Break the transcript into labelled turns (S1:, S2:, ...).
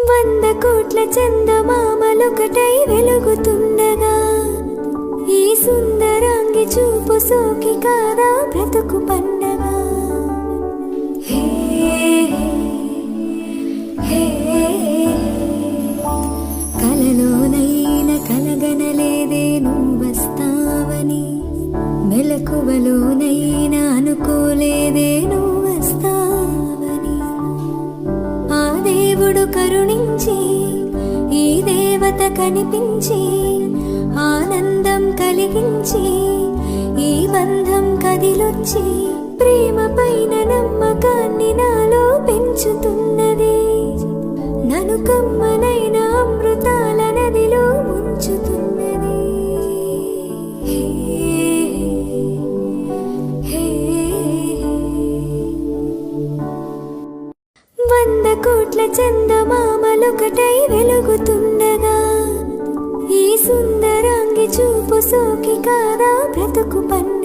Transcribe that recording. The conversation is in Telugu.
S1: 100 కోట్ల చందమామలొకటై వెలుగుతుండగా ఈ సుందరాంగి చూపు సోకి కాదా బ్రతుకు పండగ. హే హే కలలోనైనా కలగనలేదే నువ్వస్తావని, మెలకువలోనైనా అనుకోలేదే నువ్వస్తావని. ఆ దేవుడు కరుణించి ఈ దేవత కనిపించి ఆనందం కలిగించి ఈ బంధం కదిలొచ్చి ప్రేమ పైన నమ్మకాన్ని నాలో పెంచుతున్నది. నన్ను కమ్మనైన అమృతాల నదిలో ముంచుతున్నది. హే హే 100 కోట్ల చందమామలొకటై వెలుగుతుండగా ఈ సుందరాంగి చూపు సోకి కాదా బ్రతుకు పండగ.